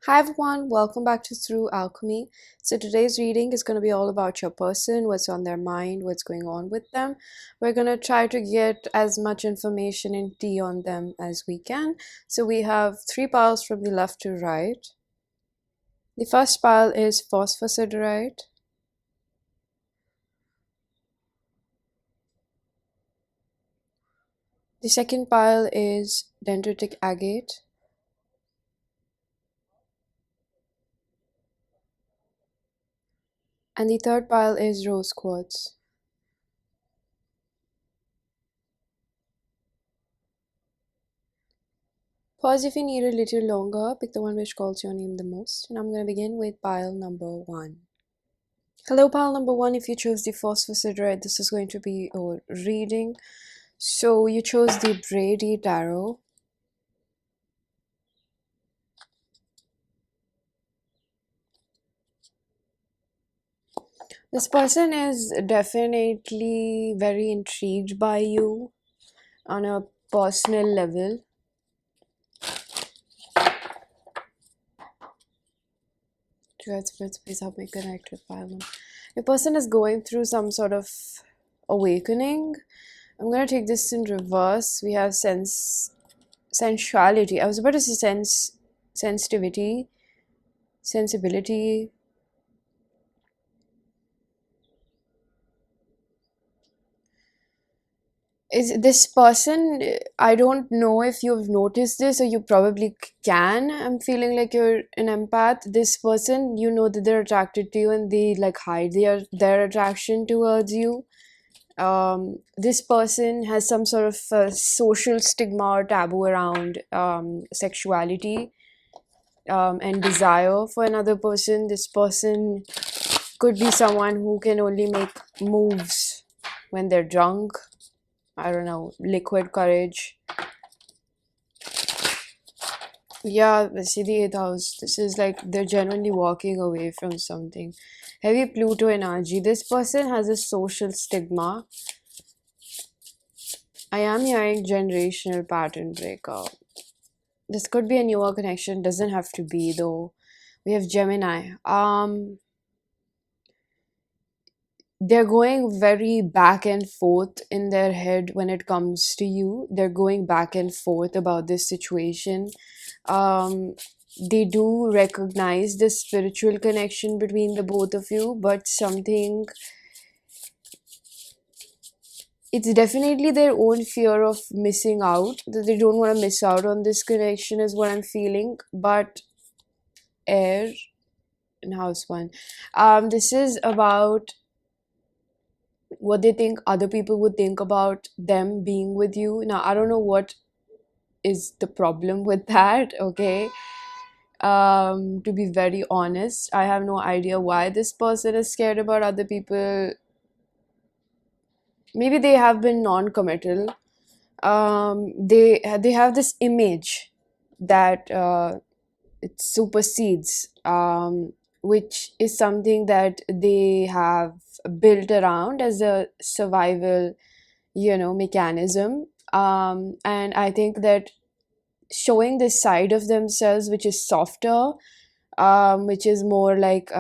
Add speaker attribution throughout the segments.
Speaker 1: Hi everyone, welcome back to Through Alchemy. So today's reading is going to be all about your person, what's on their mind, what's going on with them. We're going to try to get as much information and tea on them as we can. So we have 3 piles from the left to right. The first pile is Phosphosiderite. The second pile is Dendritic Agate. And the third pile is Rose Quartz. Pause if you need a little longer, pick the one which calls your name the most. And I'm going to begin with pile number 1. Hello, pile number 1. If you chose the Phosphosiderite, this is going to be a reading. So you chose the Brady Tarot. This person is definitely very intrigued by you on a personal level. Please help me connect with pile number. The person is going through some sort of awakening. I'm going to take this in reverse. We have sensuality. I was about to say sensitivity, sensibility. Is this person, I don't know if you've noticed this, or you probably can. I'm feeling like you're an empath. This person, you know that they're attracted to you and they like hide their attraction towards you. This person has some sort of social stigma or taboo around sexuality and desire for another person. This person could be someone who can only make moves when they're drunk. I don't know, liquid courage. Yeah, see the 8th house. This is like they're genuinely walking away from something. Heavy Pluto energy. This person has a social stigma. I am hearing generational pattern breaker. This could be a newer connection. Doesn't have to be though. We have Gemini. They're going very back and forth in their head when it comes to you. They're going back and forth about this situation. They do recognize the spiritual connection between the both of you, but it's definitely their own fear of missing out, that they don't want to miss out on this connection is what I'm feeling. But air in house 1, this is about what they think other people would think about them being with you. Now, I don't know what is the problem with that, okay? To be very honest, I have no idea why this person is scared about other people. Maybe they have been non-committal. They have this image that it supersedes, which is something that they have built around as a survival, mechanism. And I think that showing this side of themselves, which is softer, which is more like,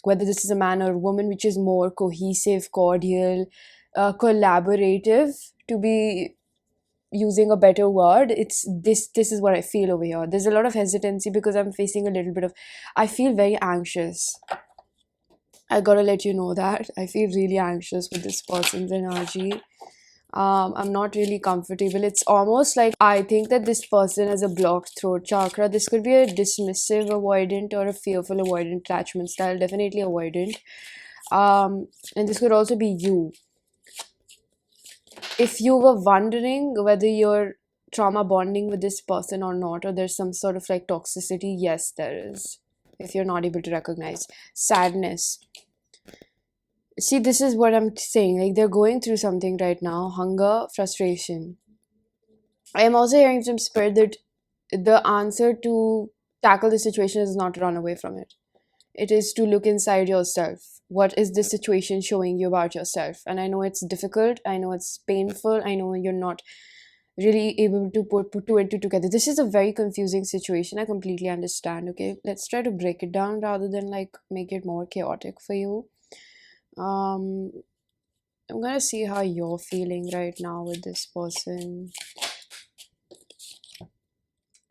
Speaker 1: whether this is a man or a woman, which is more cohesive, cordial, collaborative, to be using a better word. It's this is what I feel over here. There's a lot of hesitancy because I'm facing a little bit of, I feel very anxious. I gotta let you know that I feel really anxious with this person's energy. I'm not really comfortable. It's almost like I think that this person has a blocked throat chakra. This could be a dismissive avoidant or a fearful avoidant attachment style, definitely avoidant. And this could also be you. If you were wondering whether you're trauma bonding with this person or not, or there's some sort of like toxicity, yes, there is. If you're not able to recognize sadness. See, this is what I'm saying. Like, they're going through something right now. Hunger, frustration. I am also hearing from spirit that the answer to tackle the situation is not to run away from it. It is to look inside yourself. What is this situation showing you about yourself? And I know it's difficult. I know it's painful. I know you're not really able to put two and two together. This is a very confusing situation. I completely understand. Okay, let's try to break it down rather than like make it more chaotic for you. Um, I'm gonna see how you're feeling right now with this person.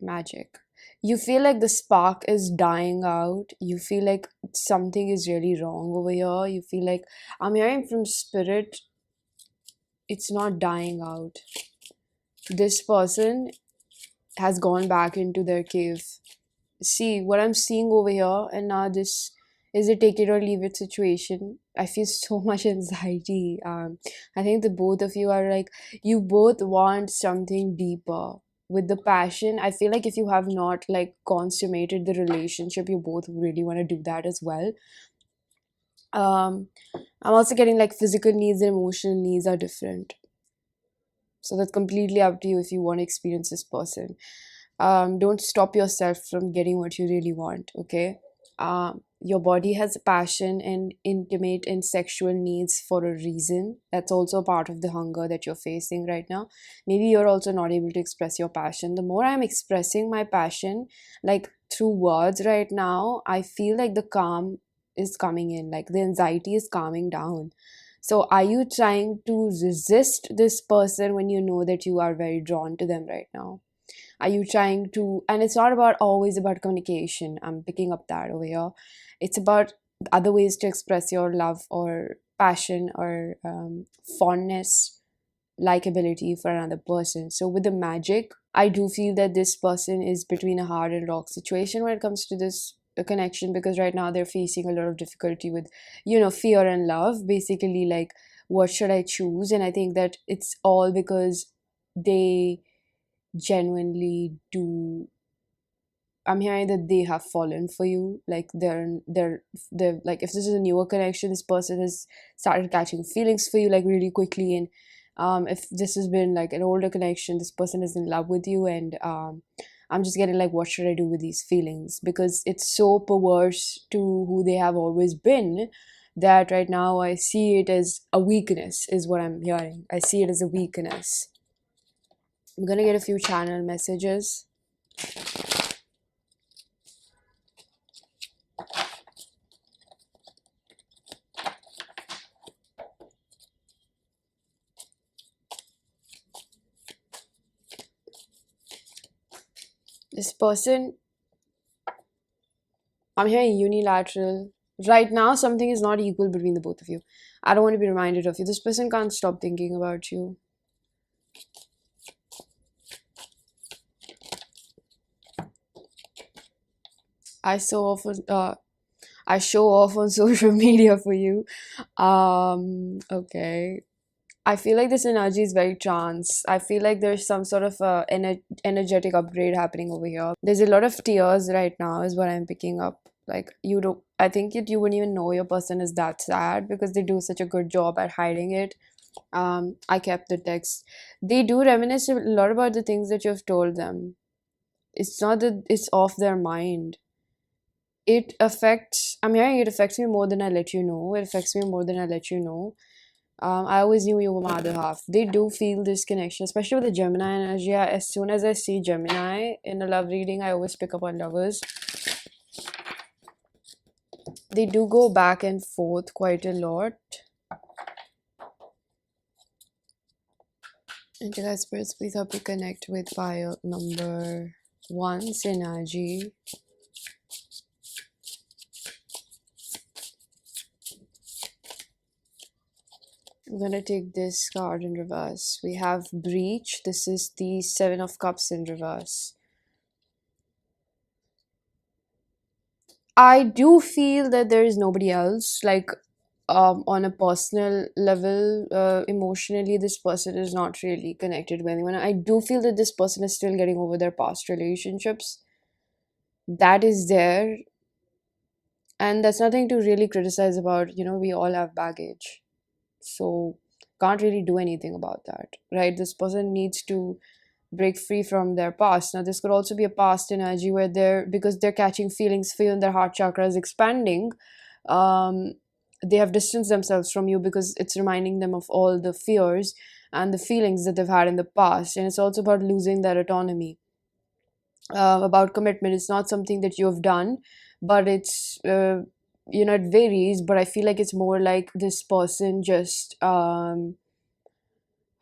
Speaker 1: Magic. You feel like the spark is dying out. You feel like something is really wrong over here. You feel like, I'm hearing from spirit, it's not dying out. This person has gone back into their cave. See what I'm seeing over here, and now this is a take it or leave it situation. I feel so much anxiety. I think the both of you are like, you both want something deeper with the passion. I feel like if you have not like consummated the relationship, you both really want to do that as well. um I'm also getting like physical needs and emotional needs are different, so that's completely up to you if you want to experience this person. Don't stop yourself from getting what you really want, okay? Your body has passion and intimate and sexual needs for a reason. That's also part of the hunger that you're facing right now. Maybe you're also not able to express your passion. The more I'm expressing my passion, like through words right now, I feel like the calm is coming in, like the anxiety is calming down. So, are you trying to resist this person when you know that you are very drawn to them right now? Are you trying to, and it's not about always about communication. I'm picking up that over here. It's about other ways to express your love or passion or fondness, likability for another person. So with the magic, I do feel that this person is between a hard and rock situation when it comes to this connection, because right now they're facing a lot of difficulty with, fear and love. Basically, like, what should I choose? And I think that it's all because they genuinely do. I'm hearing that they have fallen for you. Like they're like, if this is a newer connection, this person has started catching feelings for you like really quickly. And if this has been like an older connection, this person is in love with you. And I'm just getting like, what should I do with these feelings? Because it's so perverse to who they have always been, that right now I see it as a weakness, is what I'm hearing. I see it as a weakness. I'm gonna get a few channel messages. This person, I'm hearing unilateral. Right now, something is not equal between the both of you. I don't want to be reminded of you. This person can't stop thinking about you. I so often, I show off on social media for you. Okay. I feel like this energy is very trance. I feel like there's some sort of energetic upgrade happening over here. There's a lot of tears right now, is what I'm picking up. Like, you don't, I think you wouldn't even know your person is that sad because they do such a good job at hiding it. I kept the text. They do reminisce a lot about the things that you've told them. It's not that it's off their mind. It affects, I'm hearing it affects me more than I let you know. It affects me more than I let you know. I always knew you were my other half. They do feel this connection, especially with the Gemini energy. As soon as I see Gemini in a love reading, I always pick up on lovers. They do go back and forth quite a lot. And you guys, spirits, please help me connect with file number 1, Synergy. I'm gonna take this card in reverse. We have Breach. This is the 7 of Cups in reverse. I do feel that there is nobody else. Like, on a personal level, emotionally, this person is not really connected with anyone. I do feel that this person is still getting over their past relationships. That is there. And that's nothing to really criticize about. We all have baggage. So, can't really do anything about that, right? This person needs to break free from their past. Now, this could also be a past energy where because they're catching feelings for you and their heart chakra is expanding, they have distanced themselves from you because it's reminding them of all the fears. and the feelings that they've had in the past. And it's also about losing that autonomy, about commitment. It's not something that you've done, but it's it varies, but I feel like it's more like this person just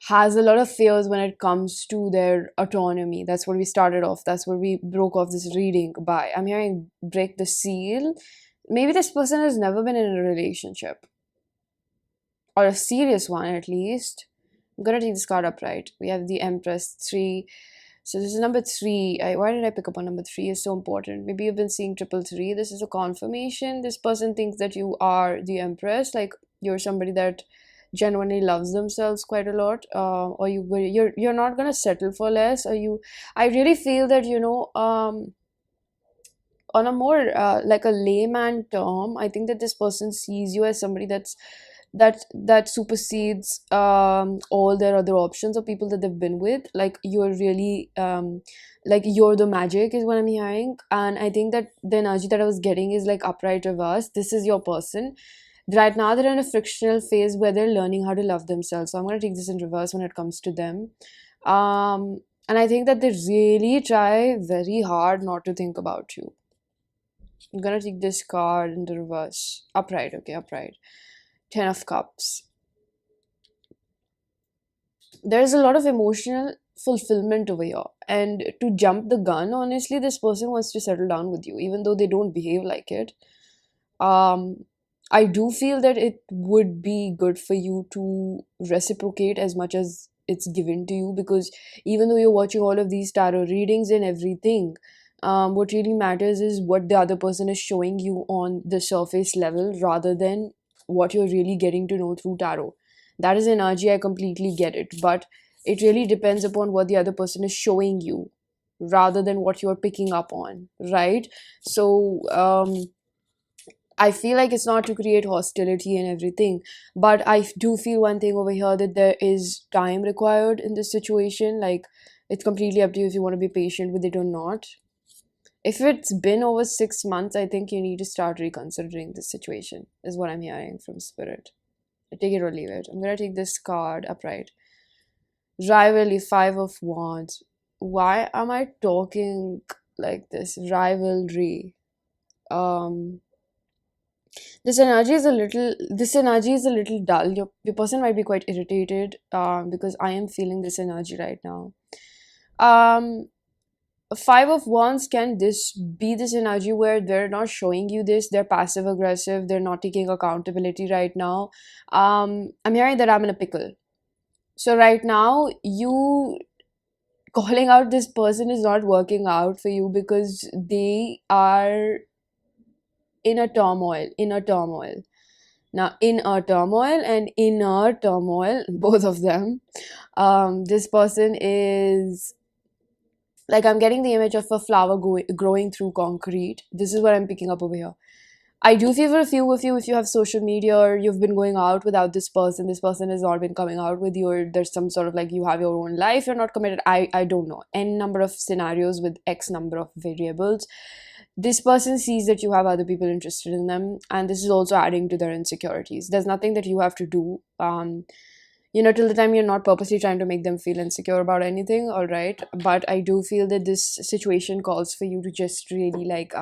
Speaker 1: has a lot of fears when it comes to their autonomy. That's what we started off. That's what we broke off this reading by. I'm hearing break the seal. Maybe this person has never been in a relationship, or a serious one at least. I'm gonna take this card upright. We have the Empress 3. So this is number 3. Why did I pick up on number 3? It's so important. Maybe you've been seeing 333. This is a confirmation. This person thinks that you are the Empress, like you're somebody that genuinely loves themselves quite a lot, or you're not gonna settle for less, or you. I really feel that on a more like a layman term, I think that this person sees you as somebody that supersedes all their other options or people that they've been with. Like you're really like you're the magic is what I'm hearing. And I think that the energy that I was getting is like upright reverse. This is your person right now. They're in a frictional phase where they're learning how to love themselves. So I'm going to take this in reverse when it comes to them. And I think that they really try very hard not to think about you. I'm gonna take this card in the reverse. Upright, okay, upright. 10 of Cups. There's a lot of emotional fulfillment over here. And to jump the gun, honestly, this person wants to settle down with you, even though they don't behave like it. I do feel that it would be good for you to reciprocate as much as it's given to you, because even though you're watching all of these tarot readings and everything, what really matters is what the other person is showing you on the surface level rather than what you're really getting to know through tarot. That is energy, I completely get it, but it really depends upon what the other person is showing you rather than what you're picking up on, right? So I feel like it's not to create hostility and everything, but I do feel one thing over here, that there is time required in this situation. Like, it's completely up to you if you want to be patient with it or not. If it's been over 6 months, I think you need to start reconsidering this situation, is what I'm hearing from Spirit. Take it or leave it. I'm going to take this card upright. Rivalry, 5 of Wands. Why am I talking like this? Rivalry. This energy is a little dull. Your person might be quite irritated because I am feeling this energy right now. 5 of Wands, can this be this energy where they're not showing you this, they're passive aggressive, they're not taking accountability right now? I'm hearing that I'm in a pickle. So right now, you calling out this person is not working out for you because they are in a turmoil. Now, in a turmoil and inner turmoil, both of them. This person is like, I'm getting the image of a flower growing through concrete. This is what I'm picking up over here. I do feel for a few of you, if you have social media or you've been going out without this person has not been coming out with you, or there's some sort of like you have your own life, you're not committed. I don't know. N number of scenarios with X number of variables. This person sees that you have other people interested in them, and this is also adding to their insecurities. There's nothing that you have to do. Till the time you're not purposely trying to make them feel insecure about anything, all right? But I do feel that this situation calls for you to just really like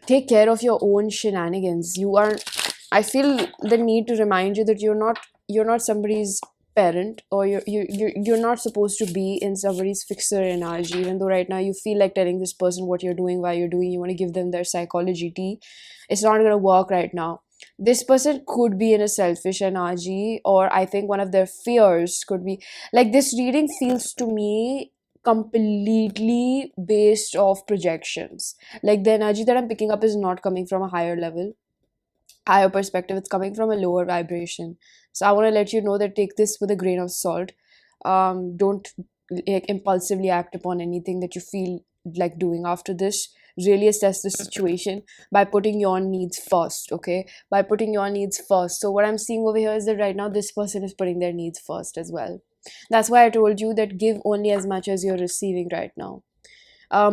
Speaker 1: take care of your own shenanigans. I feel the need to remind you that you're not somebody's parent, or you're not supposed to be in somebody's fixer energy. Even though right now you feel like telling this person what you're doing, why you're doing, you want to give them their psychology tea, it's not going to work right now. This person could be in a selfish energy, or I think one of their fears could be like, this reading feels to me completely based off projections. Like, the energy that I'm picking up is not coming from a higher perspective, it's coming from a lower vibration. So I want to let you know that take this with a grain of salt. Don't like impulsively act upon anything that you feel like doing after this. Really assess the situation by putting your needs first, okay? By putting your needs first. So what I'm seeing over here is that right now this person is putting their needs first as well. That's why I told you that give only as much as you're receiving right now.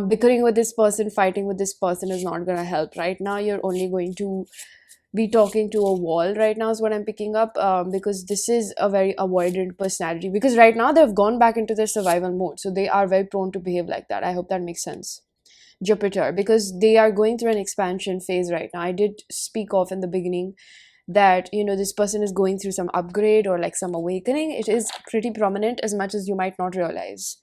Speaker 1: Bickering with this person, fighting with this person is not going to help. Right now, you're only going to be talking to a wall right now is what I'm picking up, because this is a very avoidant personality, because right now they've gone back into their survival mode, so they are very prone to behave like that. I hope that makes sense. Jupiter, because they are going through an expansion phase right now. I did speak of in the beginning that, this person is going through some upgrade or like some awakening. It is pretty prominent, as much as you might not realize.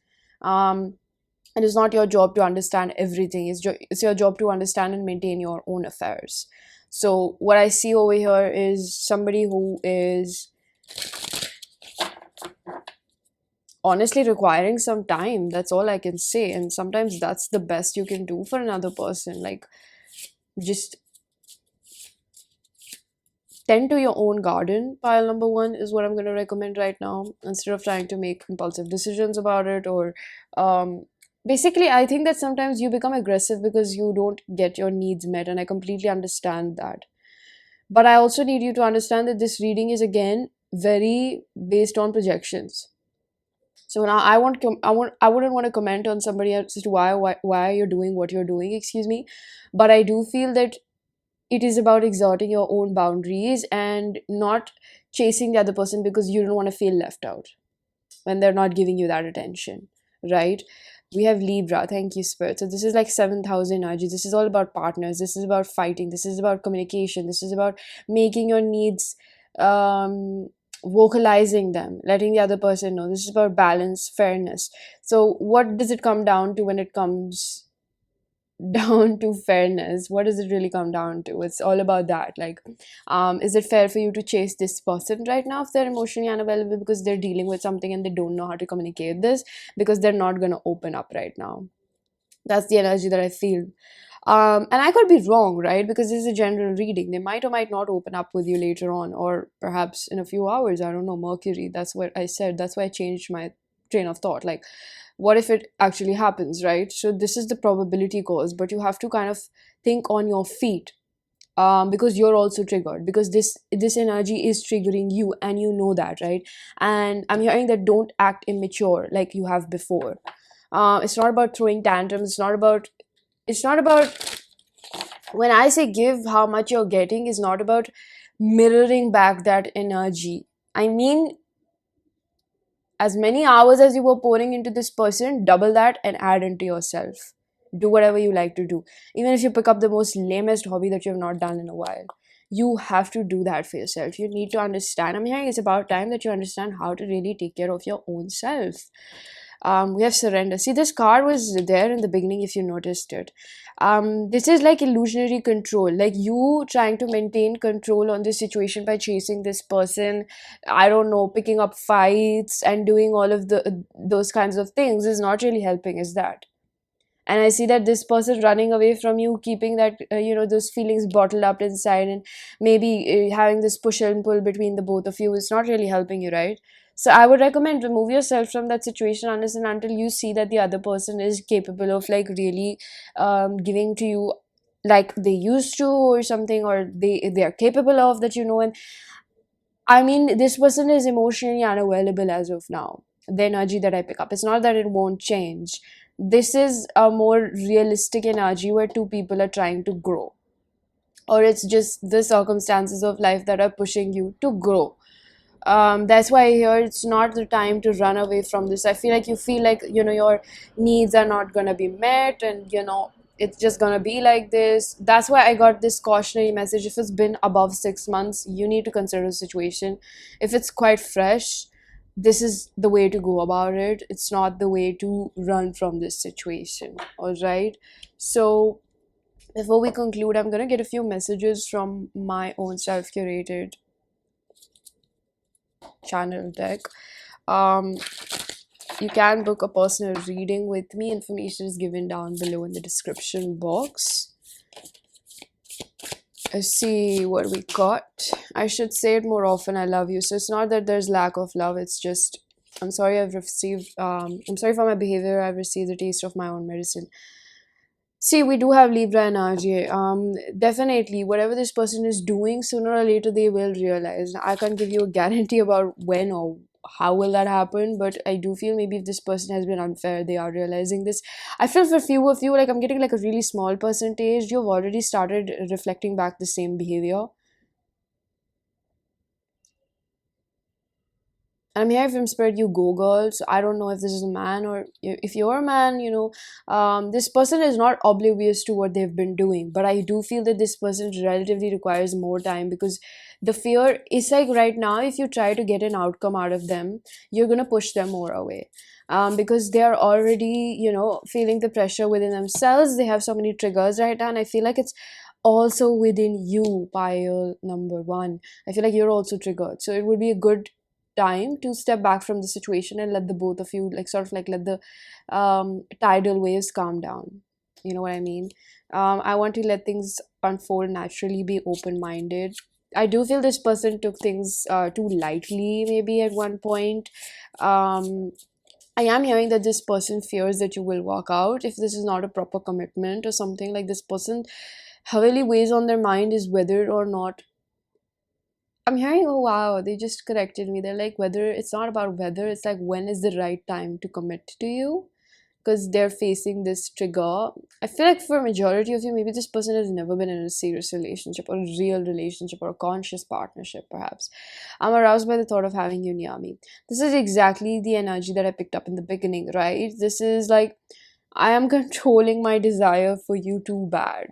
Speaker 1: It is not your job to understand everything. It's your job to understand and maintain your own affairs. So what I see over here is somebody who is honestly requiring some time. That's all I can say. And sometimes that's the best you can do for another person. Like, just tend to your own garden. Pile number one is what I'm going to recommend right now, instead of trying to make impulsive decisions about it. Or basically, I think that sometimes you become aggressive because you don't get your needs met, and I completely understand that. But I also need you to understand that this reading is, again, very based on projections. So now I wouldn't want to comment on somebody else as to why you're doing what you're doing, excuse me. But I do feel that it is about exerting your own boundaries and not chasing the other person because you don't want to feel left out when they're not giving you that attention, right? We have Libra. Thank you, Spirit. So this is like 7,000 energy. This is all about partners. This is about fighting. This is about communication. This is about making your needs, vocalizing them, letting the other person know. This is about balance, fairness. So what does it come down to when it comes down to fairness? What does it really come down to? It's all about that. Like, is it fair for you to chase this person right now if they're emotionally unavailable because they're dealing with something and they don't know how to communicate this, because they're not going to open up right now? That's the energy that I feel. And I could be wrong, right? Because this is a general reading. They might or might not open up with you later on, or perhaps in a few hours. I don't know. Mercury. That's what I said. That's why I changed my train of thought. Like, what if it actually happens, right? So this is the probability cause, but you have to kind of think on your feet, because you're also triggered, because this energy is triggering you, and you know that, right? And I'm hearing that don't act immature like you have before. It's not about throwing tantrums. It's not about when I say give how much you're getting, is not about mirroring back that energy. I mean, as many hours as you were pouring into this person, double that and add into yourself. Do whatever you like to do. Even if you pick up the most lamest hobby that you have not done in a while, you have to do that for yourself. You need to understand. I'm hearing it's about time that you understand how to really take care of your own self. We have surrender. See, this card was there in the beginning if you noticed it. This is like illusionary control, like you trying to maintain control on this situation by chasing this person, I don't know, picking up fights and doing all of those kinds of things is not really helping, is that? And I see that this person running away from you, keeping that those feelings bottled up inside, and maybe having this push and pull between the both of you is not really helping you, right? So I would recommend remove yourself from that situation unless and until you see that the other person is capable of like really giving to you like they used to, or something, or they are capable of that, and I mean, this person is emotionally unavailable as of now. The energy that I pick up. It's not that it won't change. This is a more realistic energy where two people are trying to grow. Or it's just the circumstances of life that are pushing you to grow. That's why here it's not the time to run away from this. I feel like you feel like, your needs are not going to be met, and, it's just going to be like this. That's why I got this cautionary message. If it's been above 6 months, you need to consider the situation. If it's quite fresh, this is the way to go about it. It's not the way to run from this situation. All right. So before we conclude, I'm going to get a few messages from my own self-curated channel deck. You can book a personal reading with me. Information is given down below in the description box. Let's see what we got. I should say it more often, I love you. So it's not that there's lack of love, it's just I'm sorry I'm sorry for my behavior. I've received the taste of my own medicine. See, we do have Libra energy. Definitely, whatever this person is doing, sooner or later they will realize. I can't give you a guarantee about when or how will that happen, but I do feel maybe if this person has been unfair, they are realizing this. I feel for a few of you, like I'm getting like a really small percentage. You've already started reflecting back the same behavior. I'm here from Spirit, you go girl. So I don't know if this is a man or if you're a man, this person is not oblivious to what they've been doing. But I do feel that this person relatively requires more time, because the fear is like right now, if you try to get an outcome out of them, you're going to push them more away. Because they are already, feeling the pressure within themselves. They have so many triggers right now. And I feel like it's also within you, pile number one. I feel like you're also triggered. So it would be a good time to step back from the situation and let the both of you, like, sort of like, let the tidal waves calm down. You know what I mean? I want to let things unfold naturally, be open-minded. I do feel this person took things too lightly maybe at one point. um I am hearing that this person fears that you will walk out if this is not a proper commitment or something. Like, this person heavily weighs on their mind is whether or not, I'm hearing, oh wow, they just corrected me. They're like, whether, it's not about whether, it's like when is the right time to commit to you, because they're facing this trigger. I feel like for a majority of you, maybe this person has never been in a serious relationship or a real relationship or a conscious partnership, perhaps. I'm aroused by the thought of having you near me. This is exactly the energy that I picked up in the beginning, right? This is like, I am controlling my desire for you too bad.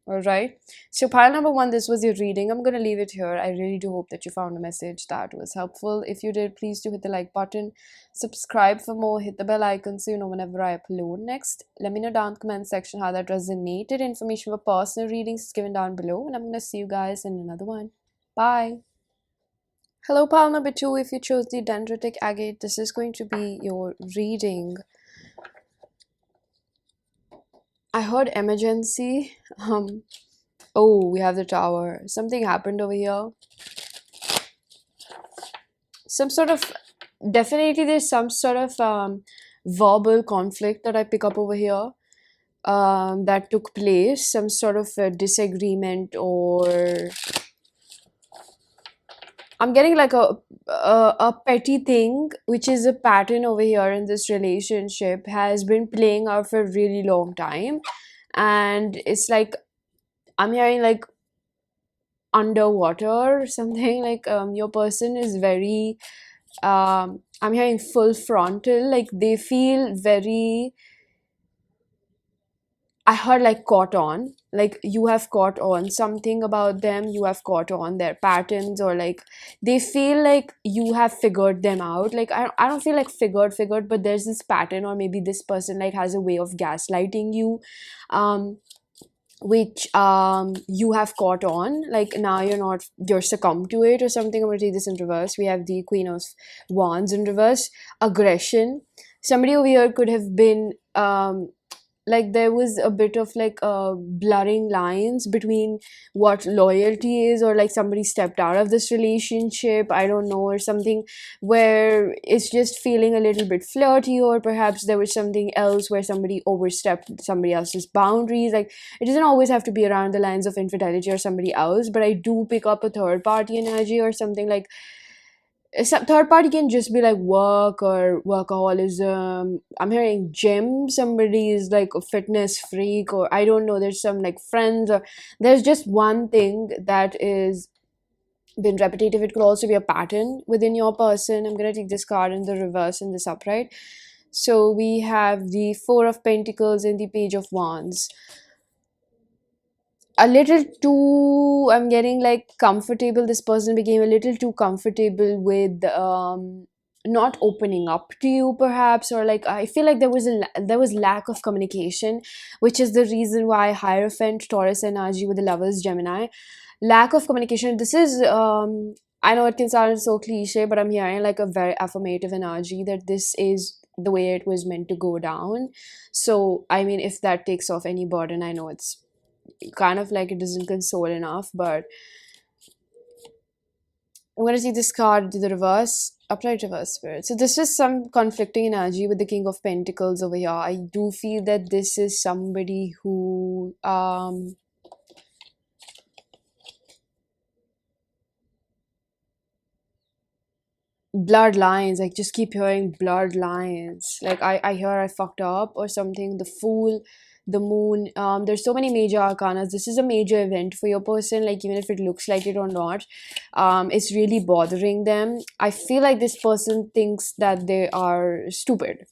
Speaker 1: All right. So, pile number one, this was your reading. I'm going to leave it here. I really do hope that you found a message that was helpful. If you did, please do hit the like button, subscribe for more, hit the bell icon so you know whenever I upload next. Let me know down in the comment section how that resonated. Information for personal readings is given down below. And I'm going to see you guys in another one. Bye. Hello, pile number two. If you chose the Dendritic Agate, this is going to be your reading. I heard emergency. Oh, we have the tower. Something happened over here. Some sort of, definitely there's some sort of verbal conflict that I pick up over here, that took place. Some sort of disagreement, or I'm getting like a petty thing, which is a pattern over here in this relationship, has been playing out for a really long time. And it's like, I'm hearing like underwater or something. Like, your person is very, I'm hearing full frontal, like they feel very, I heard like caught on, like you have caught on something about them, you have caught on their patterns, or like they feel like you have figured them out. Like, I don't feel like figured, but there's this pattern, or maybe this person like has a way of gaslighting you, um which you have caught on. Like, now you're succumbed to it or something. I'm gonna take this in reverse. We have the Queen of Wands in reverse. Aggression. Somebody over here could have been, like, there was a bit of like blurring lines between what loyalty is, or like somebody stepped out of this relationship, I don't know, or something, where it's just feeling a little bit flirty, or perhaps there was something else where somebody overstepped somebody else's boundaries. Like, it doesn't always have to be around the lines of infidelity or somebody else, but I do pick up a third party energy or something. Like, some third party can just be like work or workaholism. I'm hearing gym. Somebody is like a fitness freak, or I don't know. There's some like friends, or there's just one thing that is been repetitive. It could also be a pattern within your person. I'm gonna take this card in the reverse and this upright. So we have the Four of Pentacles and the Page of Wands. A little too, I'm getting like comfortable. This person became a little too comfortable with not opening up to you, perhaps, or like I feel like there was lack of communication, which is the reason why Hierophant, Taurus energy with the Lovers, Gemini. Lack of communication. This is, I know it can sound so cliche, but I'm hearing like a very affirmative energy that this is the way it was meant to go down. So I mean, if that takes off any burden, I know it's kind of like it doesn't console enough, but I'm going to see this card to the reverse, upright reverse spirit. So this is some conflicting energy with the King of Pentacles over here. I do feel that this is somebody who bloodlines. I just keep hearing bloodlines. Like, I hear I fucked up or something. The Fool, the moon. There's so many major arcanas. This is a major event for your person, like even if it looks like it or not. It's really bothering them. I feel like this person thinks that they are stupid.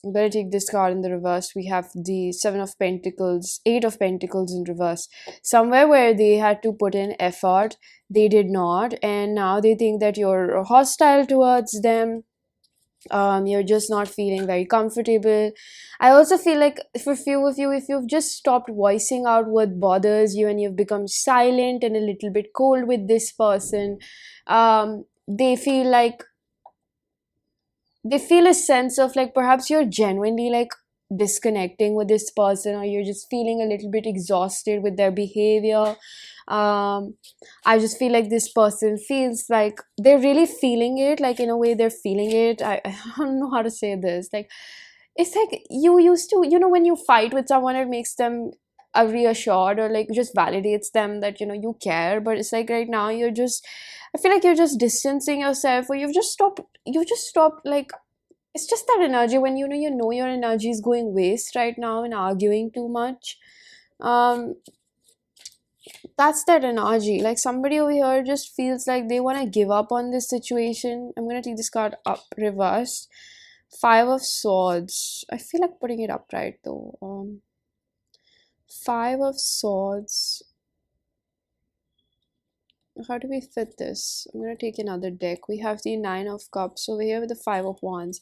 Speaker 1: I'm gonna take this card in the reverse. We have the Seven of Pentacles, Eight of Pentacles in reverse. Somewhere where they had to put in effort, they did not, and now they think that you're hostile towards them. You're just not feeling very comfortable. I also feel like for few of you, if you've just stopped voicing out what bothers you and you've become silent and a little bit cold with this person, they feel like they feel a sense of like perhaps you're genuinely like disconnecting with this person, or you're just feeling a little bit exhausted with their behavior. I just feel like this person feels like they're really feeling it, like in a way they're feeling it. I don't know how to say this. Like it's like you used to, when you fight with someone, it makes them reassured, or like just validates them that you care. But it's like right now you're just, I feel like you're just distancing yourself, or you've just stopped like, it's just that energy when you know your energy is going waste right now and arguing too much. um that's that energy. Like somebody over here just feels like they want to give up on this situation. I'm gonna take this card up reversed. Five of Swords. I feel like putting it upright though. Five of Swords. How do we fit this? I'm gonna take another deck. We have the Nine of Cups over here with the Five of Wands.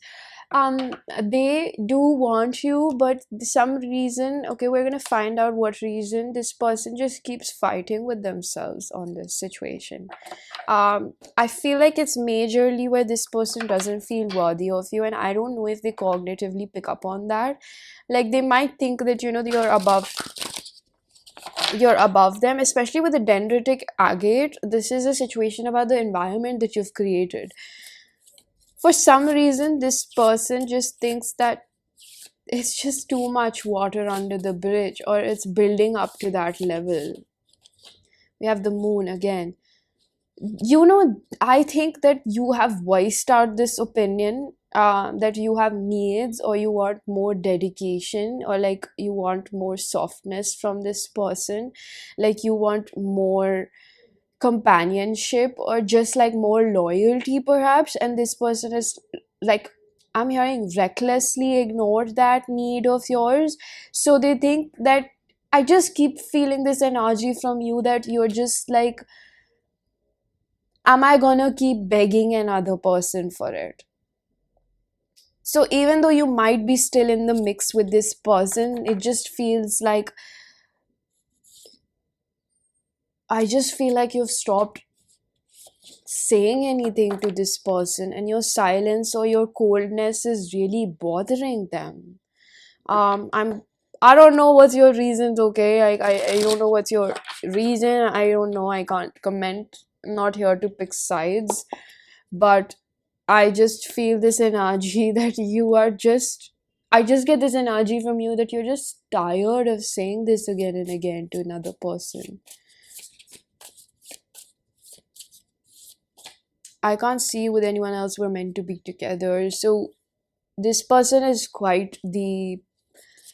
Speaker 1: They do want you, but some reason, okay, we're gonna find out what reason this person just keeps fighting with themselves on this situation. I feel like it's majorly where this person doesn't feel worthy of you, and I don't know if they cognitively pick up on that. Like they might think that you're above them, especially with the Dendritic Agate. This is a situation about the environment that you've created. For some reason, this person just thinks that it's just too much water under the bridge, or it's building up to that level. We have the moon again. I think that you have voiced out this opinion, that you have needs, or you want more dedication, or like you want more softness from this person, like you want more companionship, or just like more loyalty perhaps. And this person is like, I'm hearing, recklessly ignored that need of yours. So they think that, I just keep feeling this energy from you that you're just like, am I gonna keep begging another person for it? So even though you might be still in the mix with this person, it just feels like, I just feel like you've stopped saying anything to this person, and your silence or your coldness is really bothering them. I don't know what's your reasons, okay? I don't know what's your reason. I don't know. I can't comment. I'm not here to pick sides. But I just feel this energy that you are just, I just get this energy from you that you're just tired of saying this again and again to another person. I can't see with anyone else we're meant to be together. So this person is quite the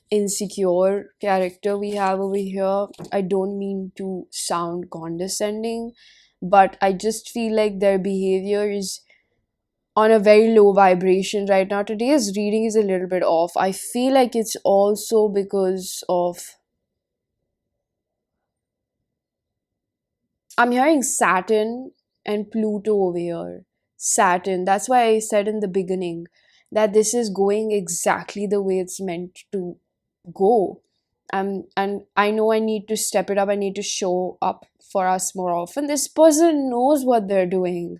Speaker 1: insecure character we have over here. I don't mean to sound condescending, but I just feel like their behavior is on a very low vibration right now. Today's reading is a little bit off. I feel like it's also because of, I'm hearing Saturn and Pluto over here. Saturn. That's why I said in the beginning that this is going exactly the way it's meant to go. And I know I need to step it up. I need to show up for us more often. This person knows what they're doing.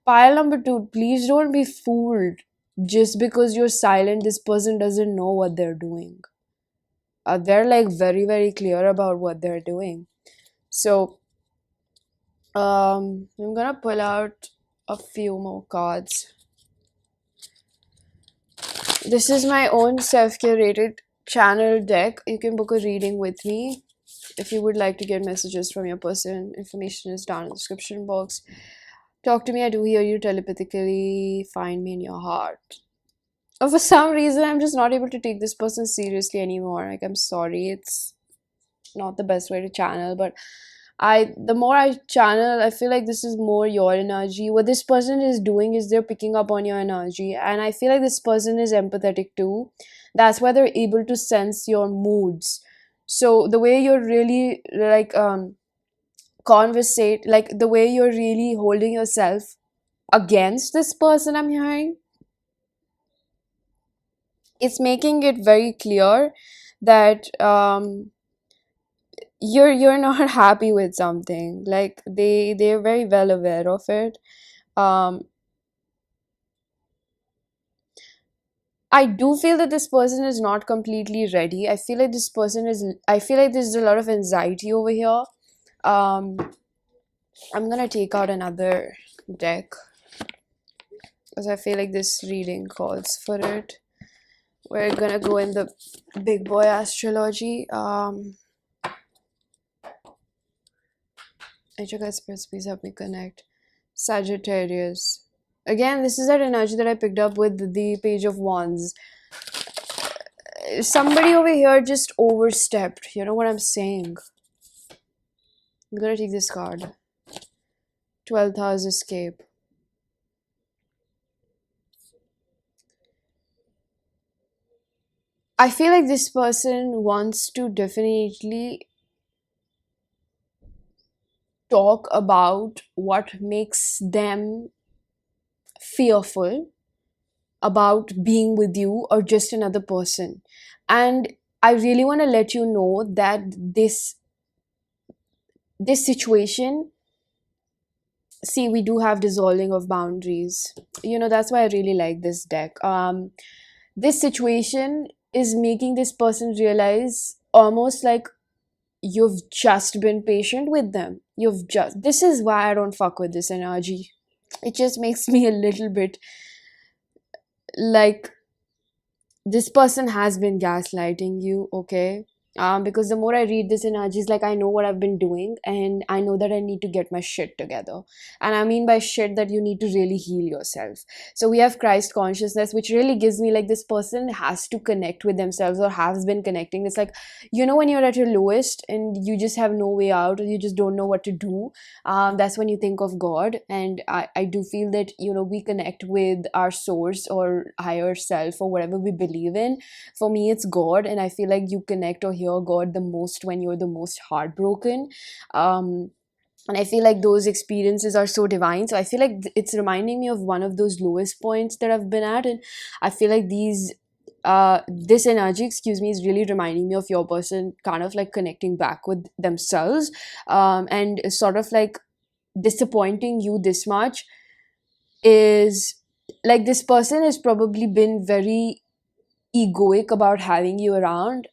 Speaker 1: Pile number two, please don't be fooled. Just because you're silent, this person doesn't know what they're doing. They're like very, very clear about what they're doing. So, I'm gonna pull out a few more cards. This is my own self-curated channel deck. You can book a reading with me if you would like to get messages from your person. Information is down in the description box. Talk to me. I do hear you telepathically. Find me in your heart. For some reason, I'm just not able to take this person seriously anymore. Like, I'm sorry, it's not the best way to channel, but the more I channel, I feel like this is more your energy. What this person is doing is they're picking up on your energy, and I feel like this person is empathetic too. That's why they're able to sense your moods. So the way you're really like conversate, like the way you're really holding yourself against this person, I'm hearing, it's making it very clear that you're not happy with something. Like they're very well aware of it. um I do feel that this person is not completely ready. I feel like there's a lot of anxiety over here. um I'm gonna take out another deck because I feel like this reading calls for it. We're gonna go in the big boy astrology. Agate spirits, please help me connect. Sagittarius. Again, this is that energy that I picked up with the Page of Wands. Somebody over here just overstepped. You know what I'm saying? I'm gonna take this card. 12th house escape. I feel like this person wants to definitely talk about what makes them fearful about being with you or just another person. And I really want to let you know that this situation, see, we do have dissolving of boundaries. That's why I really like this deck. This situation is making this person realize almost like you've just been patient with them. This is why I don't fuck with this energy. It just makes me a little bit like this person has been gaslighting you, okay? Because the more I read this energy, it's like I know what I've been doing, and I know that I need to get my shit together. And I mean by shit that you need to really heal yourself. So we have Christ consciousness, which really gives me like this person has to connect with themselves or has been connecting. It's like, when you're at your lowest and you just have no way out or you just don't know what to do, that's when you think of God. And I do feel that, we connect with our source or higher self or whatever we believe in. For me, it's God, and I feel like you connect or hear God the most when you're the most heartbroken. And I feel like those experiences are so divine. So I feel like it's reminding me of one of those lowest points that I've been at. And I feel like this energy, excuse me, is really reminding me of your person kind of like connecting back with themselves, and sort of like disappointing you this much is like this person has probably been very egoic about having you around,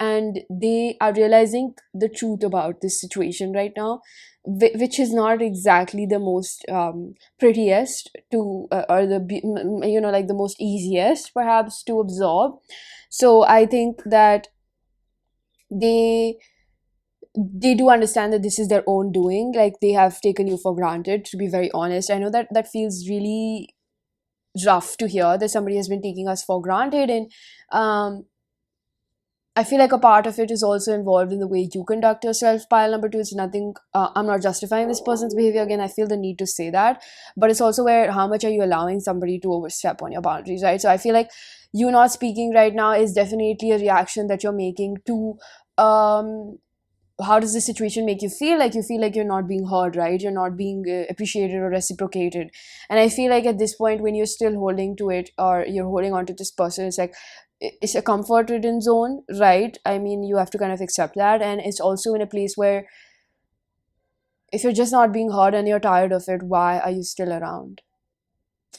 Speaker 1: and they are realizing the truth about this situation right now, which is not exactly the most prettiest to or like the most easiest perhaps to absorb. So I think that they they do understand that this is their own doing. Like, they have taken you for granted, to be very honest. I know that that feels really rough to hear, that somebody has been taking us for granted. And I feel like a part of it is also involved in the way you conduct yourself. Pile number two, it's nothing, I'm not justifying this person's behavior. Again, I feel the need to say that. But it's also where, how much are you allowing somebody to overstep on your boundaries, right? So I feel like you not speaking right now is definitely a reaction that you're making to how does this situation make you feel. Like, you feel like you're not being heard, right? You're not being appreciated or reciprocated. And I feel like at this point, when you're still holding to it or you're holding on to this person, it's like it's a comfort ridden zone, right? I mean, you have to kind of accept that. And it's also in a place where if you're just not being heard and you're tired of it, why are you still around?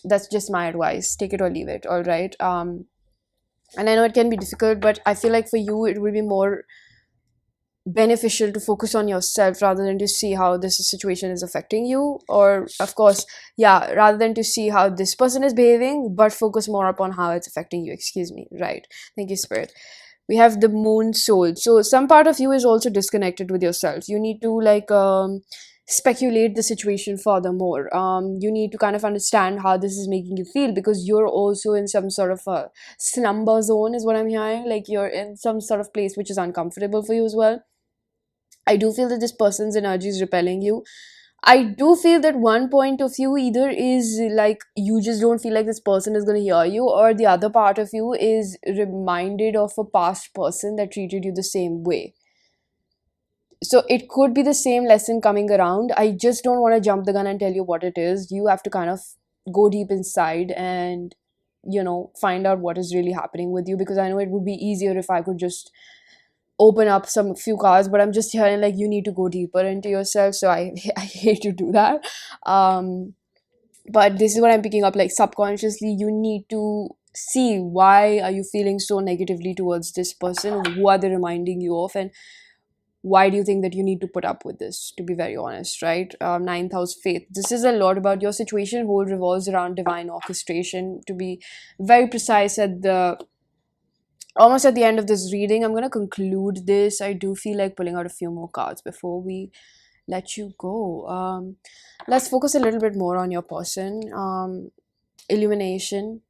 Speaker 1: That's just my advice. Take it or leave it, all right? And I know it can be difficult, but I feel like for you it will be more beneficial to focus on yourself rather than to see how this situation is affecting you. Or, of course, yeah, rather than to see how this person is behaving, but focus more upon how it's affecting you. Excuse me. Right. Thank you, Spirit. We have the moon soul. So some part of you is also disconnected with yourself. You need to, like, speculate the situation furthermore. You need to kind of understand how this is making you feel, because you're also in some sort of a slumber zone, is what I'm hearing. Like you're in some sort of place which is uncomfortable for you as well. I do feel that this person's energy is repelling you. I do feel that one point of view either is like you just don't feel like this person is going to hear you, or the other part of you is reminded of a past person that treated you the same way. So it could be the same lesson coming around. I just don't want to jump the gun and tell you what it is. You have to kind of go deep inside and, find out what is really happening with you, because I know it would be easier if I could just open up some few cards, but I'm just hearing like you need to go deeper into yourself. So I I hate to do that. But this is what I'm picking up, like subconsciously you need to see why are you feeling so negatively towards this person, who are they reminding you of, and why do you think that you need to put up with this, to be very honest, right? Ninth house faith, this is a lot about your situation whole revolves around divine orchestration. To be very precise, at the almost at the end of this reading, I'm going to conclude this. I do feel like pulling out a few more cards before we let you go. Let's focus a little bit more on your person. Illumination.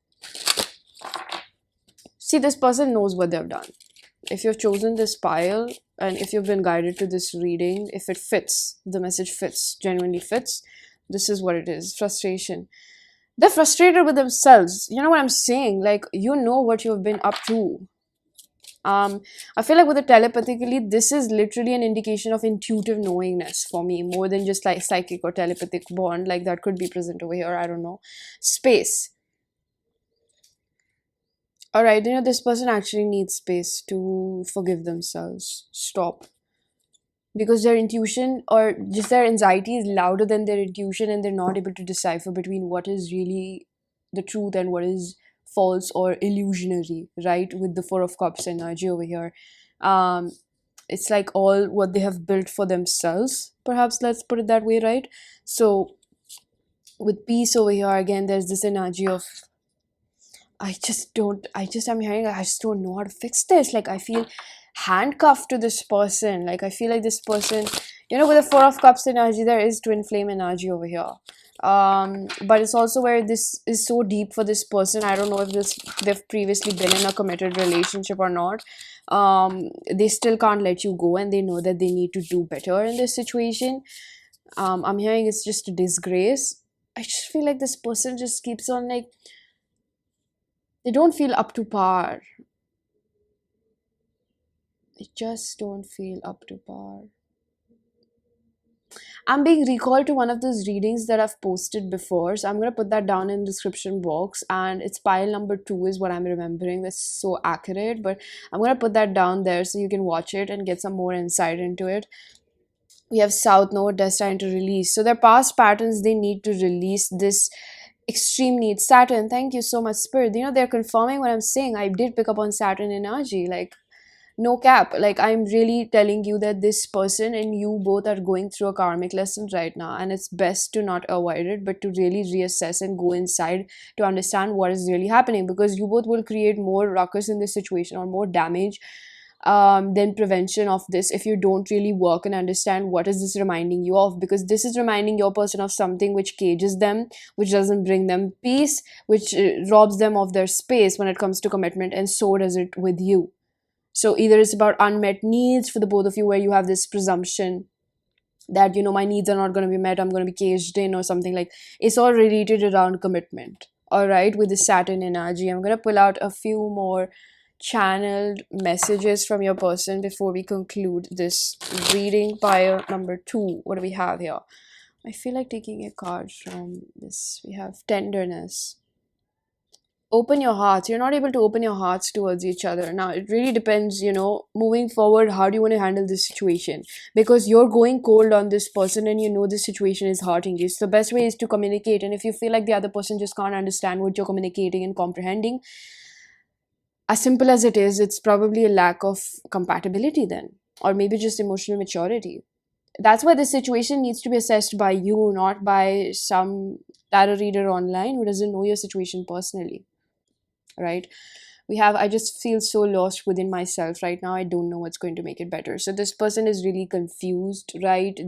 Speaker 1: See, this person knows what they've done. If you've chosen this pile and if you've been guided to this reading, if it fits, the message fits, genuinely fits, this is what it is. Frustration. They're frustrated with themselves. You know what I'm saying? Like, you know what you've been up to. I feel like with the telepathically, this is literally an indication of intuitive knowingness for me, more than just like psychic or telepathic bond. Like that could be present over here. I don't know. Space. All right, this person actually needs space to forgive themselves. Stop. Because their intuition or just their anxiety is louder than their intuition, and they're not able to decipher between what is really the truth and what is false or illusionary, right? With the Four of Cups energy over here. Um, it's like all what they have built for themselves, perhaps, let's put it that way, right? So with peace over here, again, there's this energy of I'm hearing, I just don't know how to fix this. Like, I feel handcuffed to this person. Like, I feel like this person, with the Four of Cups energy, there is twin flame energy over here. But it's also where this is so deep for this person. I don't know if they've previously been in a committed relationship or not. They still can't let you go, and they know that they need to do better in this situation. I'm hearing it's just a disgrace. I just feel like this person just keeps on like, they don't feel up to par. They just don't feel up to par. I'm being recalled to one of those readings that I've posted before, so I'm going to put that down in the description box, and it's pile number 2 is what I'm remembering. That's so accurate, but I'm going to put that down there so you can watch it and get some more insight into it. We have South Node destined to release. So their past patterns, they need to release this extreme need. Saturn, thank you so much, Spirit. They're confirming what I'm saying. I did pick up on Saturn energy. Like, no cap. Like, I'm really telling you that this person and you both are going through a karmic lesson right now, and it's best to not avoid it, but to really reassess and go inside to understand what is really happening, because you both will create more ruckus in this situation or more damage than prevention of this if you don't really work and understand what is this reminding you of, because this is reminding your person of something which cages them, which doesn't bring them peace, which robs them of their space when it comes to commitment, and so does it with you. So either it's about unmet needs for the both of you, where you have this presumption that my needs are not going to be met, I'm going to be caged in or something. Like, it's all related around commitment. All right, with the Saturn energy, I'm going to pull out a few more channeled messages from your person before we conclude this reading. Pile number 2, what do we have here? I feel like taking a card from this. We have tenderness. Open your hearts. You're not able to open your hearts towards each other. Now, it really depends, moving forward, how do you want to handle this situation? Because you're going cold on this person and this situation is hurting you. So the best way is to communicate. And if you feel like the other person just can't understand what you're communicating and comprehending, as simple as it is, it's probably a lack of compatibility then, or maybe just emotional maturity. That's why this situation needs to be assessed by you, not by some tarot reader online who doesn't know your situation personally, right? I just feel so lost within myself right now. I don't know what's going to make it better. So this person is really confused, right?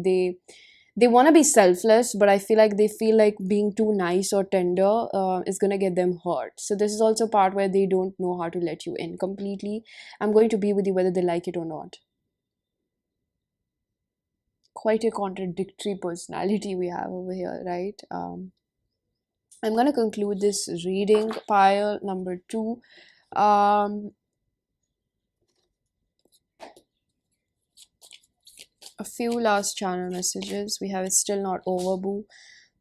Speaker 1: They want to be selfless, but I feel like they feel like being too nice or tender is going to get them hurt. So this is also part where they don't know how to let you in completely. I'm going to be with you whether they like it or not. Quite a contradictory personality we have over here, right? I'm going to conclude this reading, pile number 2. Um, a few last channel messages. We have It's Still Not Over, boo.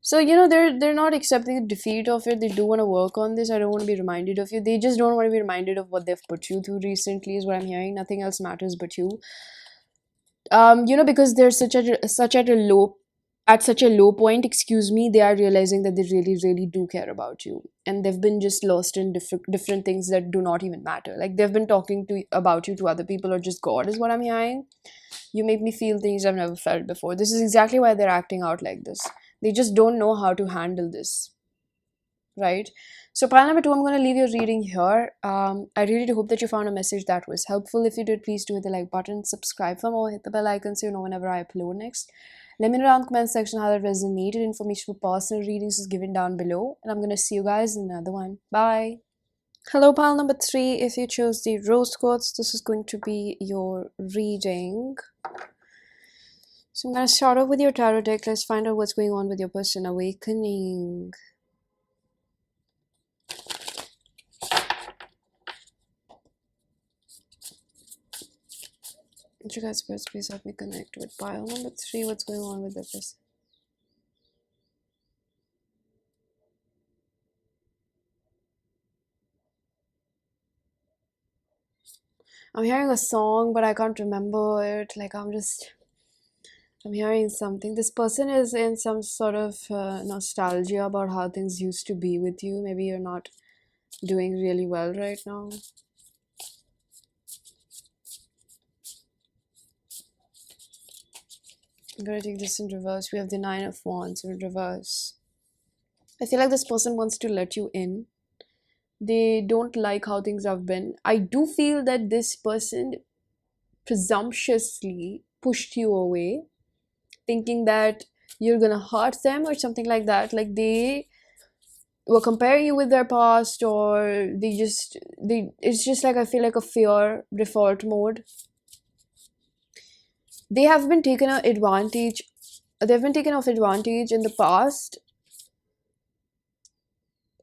Speaker 1: So they're not accepting the defeat of it. They do want to work on this. I don't want to be reminded of you. They just don't want to be reminded of what they've put you through recently, is what I'm hearing. Nothing else matters but you. Because they're such a low point, excuse me, they are realizing that they really, really do care about you. And they've been just lost in different things that do not even matter. Like they've been talking to about you to other people or just God, is what I'm hearing. You make me feel things I've never felt before. This is exactly why they're acting out like this. They just don't know how to handle this, right? So pile number 2, I'm going to leave your reading here. I really do hope that you found a message that was helpful. If you did, please do hit the like button, subscribe for more, hit the bell icon so you know whenever I upload next. Let me know down in the comment section how that resonated. Information for personal readings is given down below, and I'm going to see you guys in another one. Bye. Hello, pile number 3. If you chose the rose quartz, this is going to be your reading. So I'm going to start off with your tarot deck. Let's find out what's going on with your person awakening. You guys first, please help me connect with pile number 3. What's going on with the person? I'm hearing a song, but I can't remember it. Like I'm hearing something. This person is in some sort of nostalgia about how things used to be with you. Maybe you're not doing really well right now. I'm gonna take this in reverse. We have the 9 of Wands in reverse. I feel like this person wants to let you in. They don't like how things have been. I do feel that this person presumptuously pushed you away, thinking that you're gonna hurt them or something like that. Like they were comparing you with their past, or it's just like I feel like a fear default mode. They have been taken advantage. They've been taken off advantage in the past,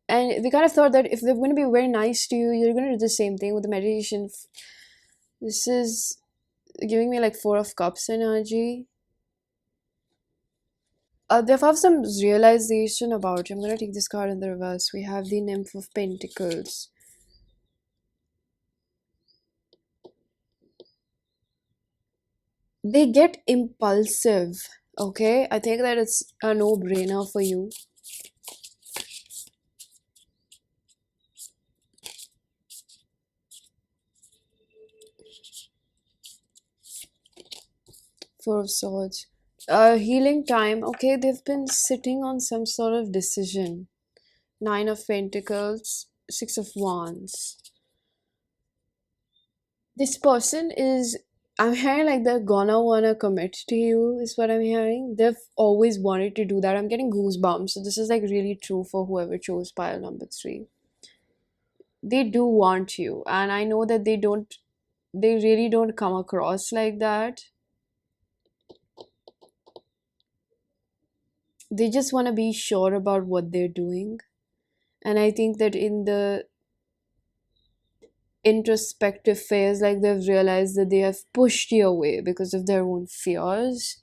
Speaker 1: and they kind of thought that if they're going to be very nice to you, you're going to do the same thing with the meditation. This is giving me like 4 of Cups energy. They've have some realization about you. I'm going to take this card in the reverse. We have the Nymph of Pentacles. They get impulsive, okay? I think that it's a no-brainer for you. Four of Swords. Healing time. Okay, they've been sitting on some sort of decision. 9 of Pentacles. 6 of Wands. This person is... I'm hearing like they're gonna wanna commit to you, is what I'm hearing. They've always wanted to do that. I'm getting goosebumps. So this is like really true for whoever chose pile number 3. They do want you. And I know that they really don't come across like that. They just want to be sure about what they're doing. And I think that in the introspective phase, like they've realized that they have pushed you away because of their own fears.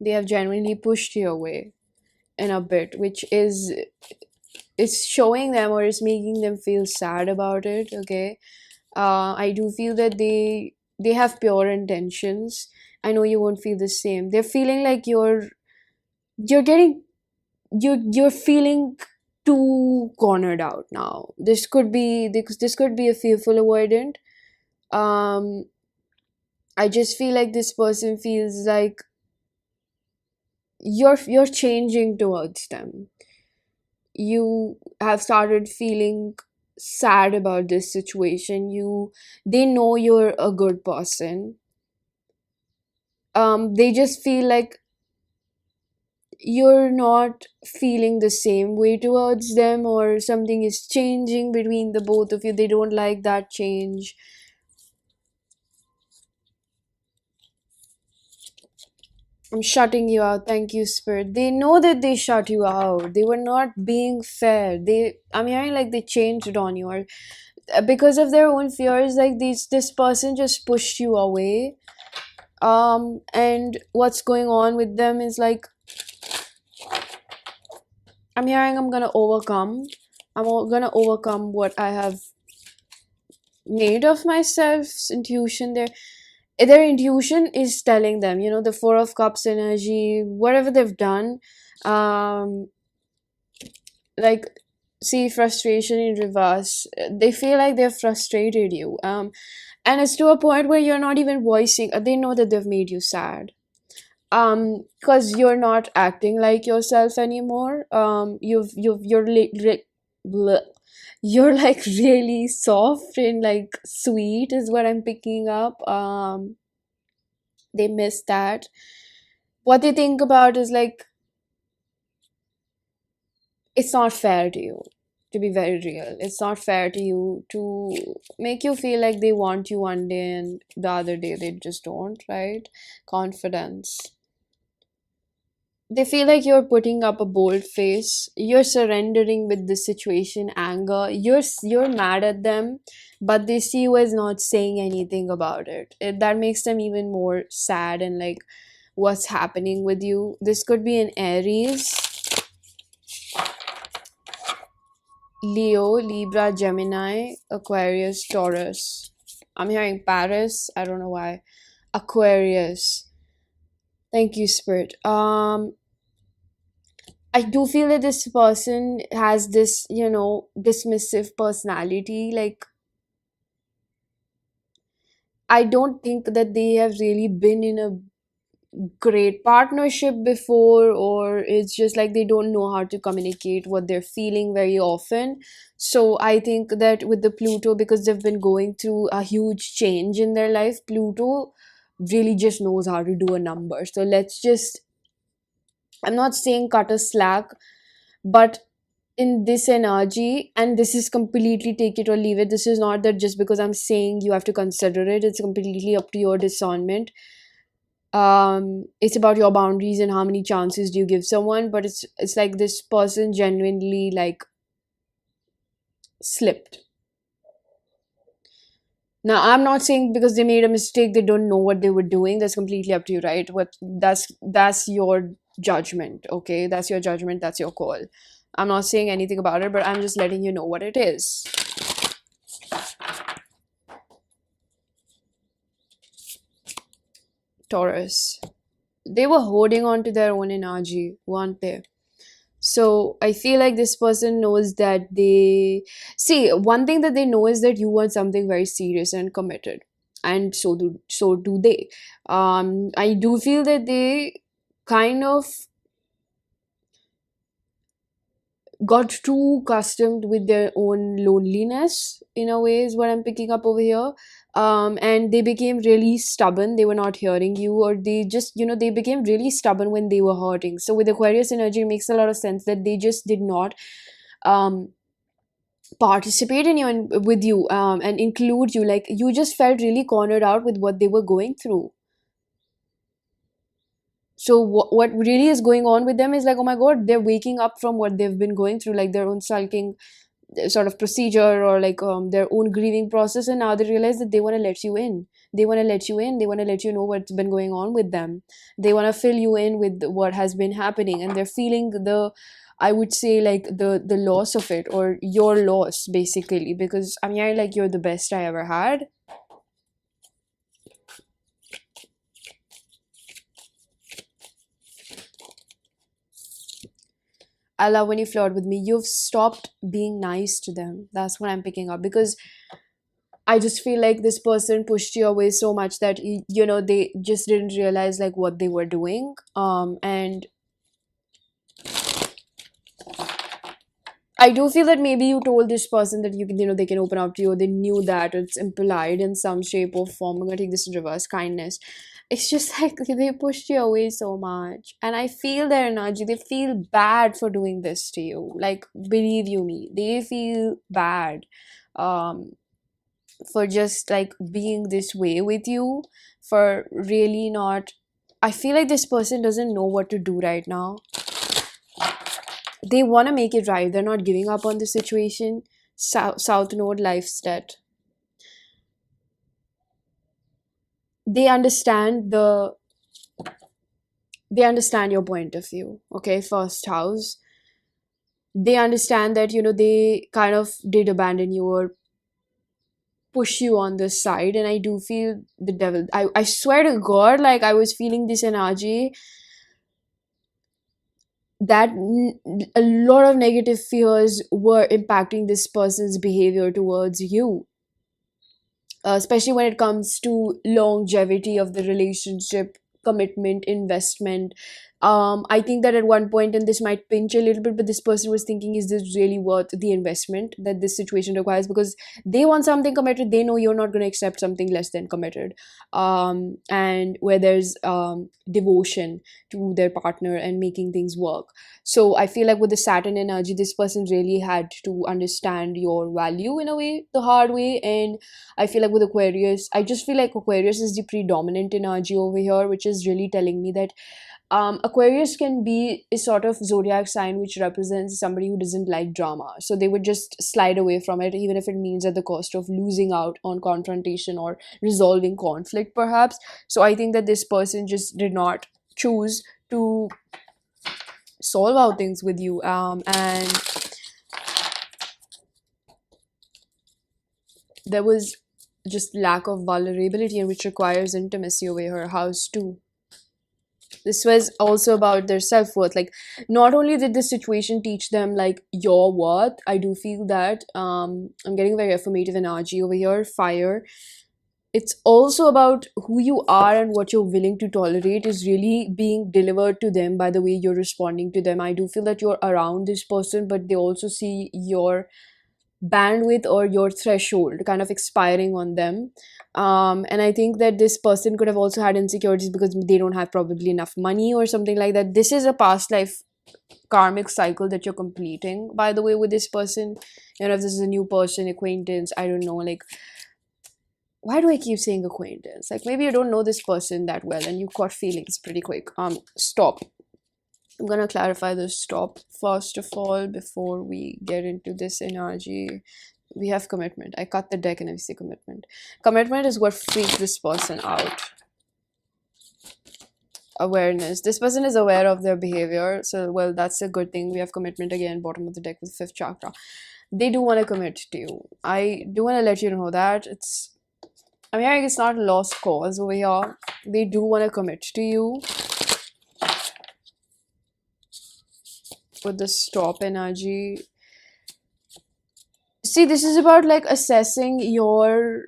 Speaker 1: They have genuinely pushed you away in a bit, which is it's showing them, or it's making them feel sad about it. Okay, I do feel that they have pure intentions. I know you won't feel the same. They're feeling like you're getting you're feeling too cornered out now. This could be a fearful avoidant. um I just feel like this person feels like you're changing towards them. You have started feeling sad about this situation. They know you're a good person. They just feel like you're not feeling the same way towards them, or something is changing between the both of you. They don't like that change. I'm shutting you out. Thank you, Spirit. They know that they shut you out. They were not being fair. I'm hearing like they changed on you, or because of their own fears, like this person just pushed you away. And what's going on with them is like, I'm hearing I'm gonna overcome. Gonna overcome what I have made of myself's intuition there. Their intuition is telling them, the Four of Cups energy, whatever they've done, um like, see, frustration in reverse. They feel like they've frustrated you, and it's to a point where you're not even voicing. They know that they've made you sad, because you're not acting like yourself anymore. Bleh. You're like really soft and like sweet is what I'm picking up. They miss that. What they think about is like, it's not fair to you, to be very real. It's not fair to you to make you feel like they want you one day and the other day they just don't, right? Confidence. They feel like you're putting up a bold face, you're surrendering with the situation, anger, you're mad at them, but they see you as not saying anything about that makes them even more sad and like, what's happening with you? This could be an Aries, Leo, Libra, Gemini, Aquarius, Taurus. I'm hearing Paris. I don't know why. Aquarius. Thank you, Spirit. I do feel that this person has this, dismissive personality. Like, I don't think that they have really been in a great partnership before, or it's just like they don't know how to communicate what they're feeling very often. So I think that with the Pluto, because they've been going through a huge change in their life, Pluto really just knows how to do a number. So let's just, I'm not saying cut a slack, but in this energy, and this is completely take it or leave it. This is not that just because I'm saying you have to consider it. It's completely up to your discernment. It's about your boundaries and how many chances do you give someone, but it's like this person genuinely like slipped. Now, I'm not saying because they made a mistake they don't know what they were doing. That's completely up to you, right? What that's your judgment. Okay, that's your judgment, that's your call. I'm not saying anything about it, but I'm just letting you know what it is. Taurus, they were holding on to their own energy, weren't they? So I feel like this person knows that they see, one thing that they know is that you want something very serious and committed, and so do they. I do feel that they kind of got too accustomed with their own loneliness, in a way, is what I'm picking up over here. And they became really stubborn. They were not hearing you, or they just, they became really stubborn when they were hurting. So with Aquarius energy, it makes a lot of sense that they just did not um participate in you and with you, and include you. Like, you just felt really cornered out with what they were going through. So what really is going on with them is like, oh my god, they're waking up from what they've been going through, like their own sulking sort of procedure, or like their own grieving process, and now they realize that they want to let you in. They want to let you in. They want to let you know what's been going on with them. They want to fill you in with what has been happening, and they're feeling the, I would say, like the loss of it, or your loss, basically, because I mean, I like, you're the best I ever had. I love when you flirt with me. You've stopped being nice to them. That's what I'm picking up, because I just feel like this person pushed you away so much that they just didn't realize like what they were doing. And I do feel that maybe you told this person that you can, they can open up to you. They knew that it's impolite in some shape or form. I'm gonna take this in reverse kindness. It's just like they pushed you away so much, and I feel their energy. They feel bad for doing this to you. Like, believe you me, they feel bad, um, for just like being this way with you, for really not. I feel like this person doesn't know what to do right now. They want to make it right. They're not giving up on the situation. South Node life stat. They understand they understand your point of view. Okay, first house. They understand that they kind of did abandon you or push you on this side, and I do feel the devil. I swear to God, like I was feeling this energy that a lot of negative fears were impacting this person's behavior towards you, especially when it comes to longevity of the relationship, commitment, investment. I think that at one point, and this might pinch a little bit, but this person was thinking, is this really worth the investment that this situation requires? Because they want something committed, they know you're not going to accept something less than committed. And where there's devotion to their partner and making things work. So I feel like with the Saturn energy, this person really had to understand your value in a way, the hard way. And I feel like with Aquarius, I just feel like Aquarius is the predominant energy over here, which is really telling me that Aquarius can be a sort of zodiac sign which represents somebody who doesn't like drama. So they would just slide away from it, even if it means at the cost of losing out on confrontation or resolving conflict, perhaps. So I think that this person just did not choose to solve out things with you. And there was just lack of vulnerability, and which requires intimacy over her house too. This was also about their self-worth. Like, not only did this situation teach them like your worth, I do feel that I'm getting very affirmative energy over here, fire. It's also about who you are and what you're willing to tolerate is really being delivered to them by the way you're responding to them. I do feel that you're around this person, but they also see your bandwidth or your threshold kind of expiring on them. And I think that this person could have also had insecurities because they don't have probably enough money or something like that. This is a past life karmic cycle that you're completing, by the way, with this person. If this is a new person, acquaintance, I don't know, like, why do I keep saying acquaintance? Like, maybe you don't know this person that well and you caught feelings pretty quick. Stop. I'm gonna clarify the stop first of all before we get into this energy. We have commitment. I cut the deck and I see commitment. Commitment is what freaks this person out. Awareness. This person is aware of their behavior. So, well, that's a good thing. We have commitment again, bottom of the deck with fifth chakra. They do want to commit to you. I do want to let you know that I'm hearing it's not a lost cause over here. They do want to commit to you. With the stop energy, see, this is about like assessing your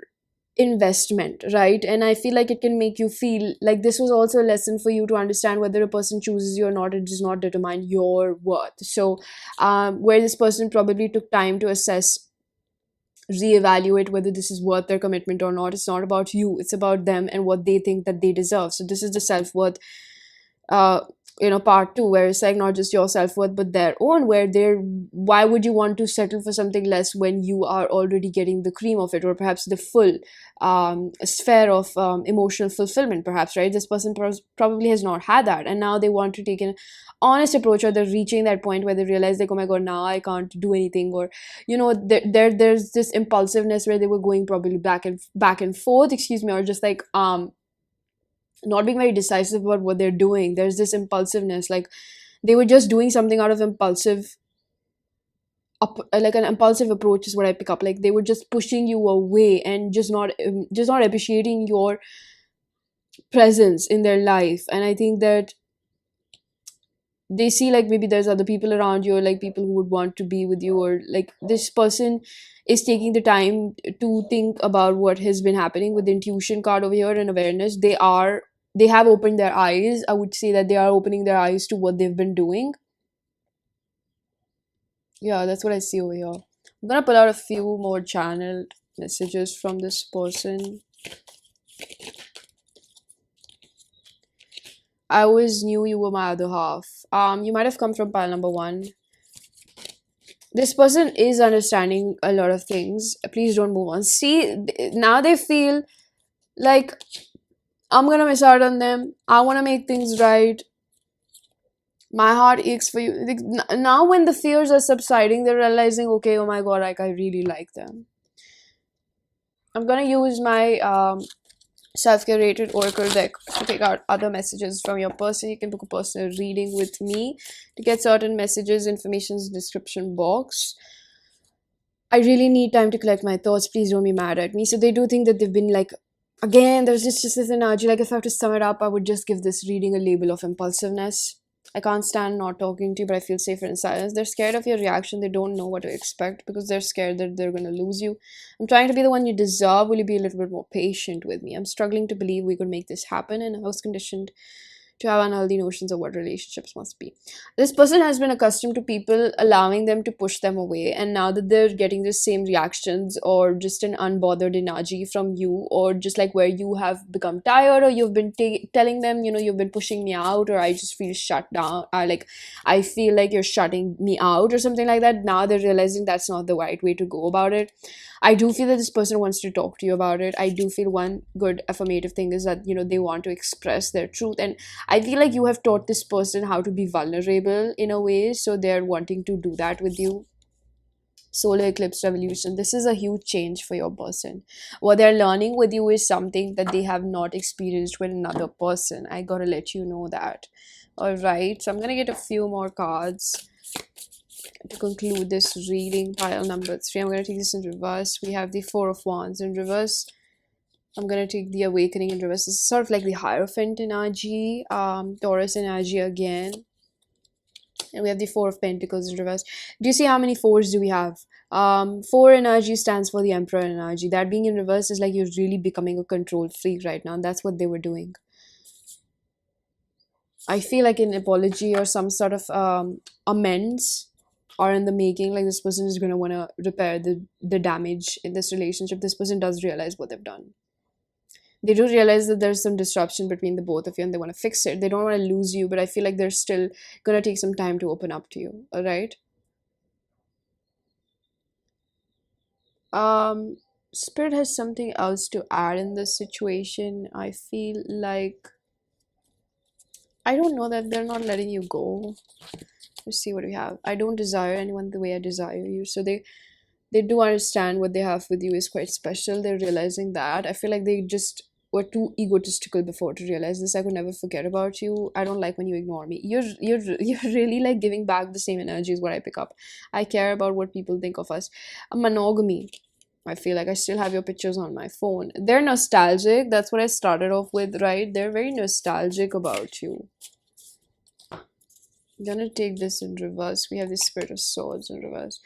Speaker 1: investment, right? And I feel like it can make you feel like this was also a lesson for you to understand whether a person chooses you or not. It does not determine your worth. So where this person probably took time to assess, reevaluate whether this is worth their commitment or not. It's not about you, it's about them and what they think that they deserve. So this is the self-worth uh part two, where it's like not just your self-worth but their own, where they're, why would you want to settle for something less when you are already getting the cream of it, or perhaps the full sphere of emotional fulfillment, perhaps, right? This person probably has not had that, and now they want to take an honest approach, or they're reaching that point where they realize like, oh my god, now I can't do anything, or there's this impulsiveness where they were going probably back and forth, excuse me, or just like not being very decisive about what they're doing. There's this impulsiveness, like they were just doing something out of impulsive like an impulsive approach is what I pick up. Like they were just pushing you away and just not appreciating your presence in their life. And I think that they see like maybe there's other people around you, or like people who would want to be with you, or like this person is taking the time to think about what has been happening with the intuition card over here and awareness. They have opened their eyes. I would say that they are opening their eyes to what they've been doing. Yeah, that's what I see over here. I'm gonna pull out a few more channeled messages from this person. I always knew you were my other half. You might have come from pile number one. This person is understanding a lot of things. Please don't move on. See, now they feel like I'm gonna miss out on them. I wanna make things right. My heart aches for you. Like, now when the fears are subsiding, they're realizing, okay, oh my god, like I really like them. I'm gonna use my self-curated oracle deck to take out other messages from your person. You can book a personal reading with me to get certain messages, information's description box. I really need time to collect my thoughts. Please don't be mad at me. So they do think that they've been like, again, there's just this energy. Like if I have to sum it up, I would just give this reading a label of impulsiveness. I can't stand not talking to you, but I feel safer in silence. They're scared of your reaction. They don't know what to expect because they're scared that they're going to lose you. I'm trying to be the one you deserve. Will you be a little bit more patient with me? I'm struggling to believe we could make this happen, and I was conditioned to have unhealthy notions of what relationships must be. This person has been accustomed to people allowing them to push them away, and now that they're getting the same reactions or just an unbothered energy from you, or just like where you have become tired, or you've been telling them, you know, you've been pushing me out, or I just feel shut down, I feel like you're shutting me out, or something like that. Now they're realizing that's not the right way to go about it. I do feel that this person wants to talk to you about it. I do feel one good affirmative thing is that, you know, they want to express their truth, and I feel like you have taught this person how to be vulnerable in a way, so they're wanting to do that with you. Solar eclipse revolution. This is a huge change for your person. What they're learning with you is something that they have not experienced with another person. I gotta let you know that. Alright, so I'm gonna get a few more cards to conclude this reading. Pile number 3. I'm gonna take this in reverse. We have the Four of Wands in reverse. I'm gonna take the Awakening in reverse. It's sort of like the Hierophant energy, Taurus energy again. And we have the Four of Pentacles in reverse. Do you see how many fours do we have? Four energy stands for the Emperor energy. That being in reverse is like you're really becoming a control freak right now. And that's what they were doing. I feel like an apology or some sort of amends are in the making. Like this person is gonna want to repair the damage in this relationship. This person does realize what they've done. They do realize that there's some disruption between the both of you and they want to fix it. They don't want to lose you, but I feel like they're still gonna take some time to open up to you. All right. Spirit has something else to add in this situation. I feel like, I don't know, that they're not letting you go. Let's see what we have. I don't desire anyone the way I desire you. So they do understand what they have with you is quite special. They're realizing that. I feel like they just were too egotistical before to realize this. I could never forget about you. I don't like when you ignore me. You're really like giving back the same energy is what I pick up. I care about what people think of us. A monogamy. I feel like I still have your pictures on my phone. They're nostalgic. That's what I started off with, right? They're very nostalgic about you. I'm gonna take this in reverse. We have the Spirit of Swords in reverse.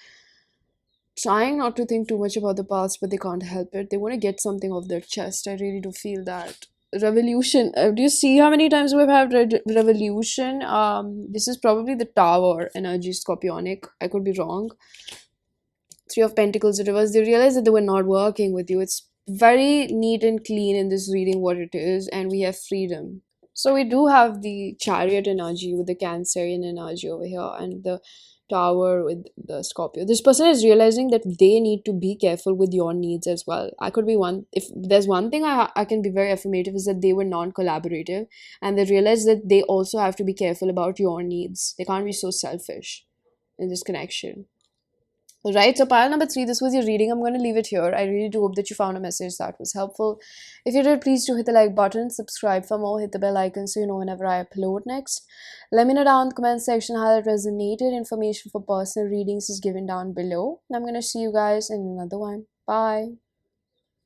Speaker 1: Trying not to think too much about the past, but they can't help it. They want to get something off their chest. I really do feel that. Revolution. Do you see how many times we've had revolution? This is probably the Tower energy, Scorpionic. I could be wrong. Three of Pentacles in reverse. They realize that they were not working with you. It's very neat and clean in this reading what it is, and we have freedom. So we do have the Chariot energy with the Cancerian energy over here, and the Tower with the Scorpio. This person is realizing that they need to be careful with your needs as well. I could be one. If there's one thing I can be very affirmative is that they were non-collaborative, and they realize that they also have to be careful about your needs. They can't be so selfish in this connection. Right, so pile number 3, this was your reading. I'm going to leave it here. I really do hope that you found a message that was helpful. If you did, please do hit the like button, subscribe for more, hit the bell icon so you know whenever I upload next. Let me know down in the comment section how it resonated. Information for personal readings is given down below. And I'm going to see you guys in another one. Bye.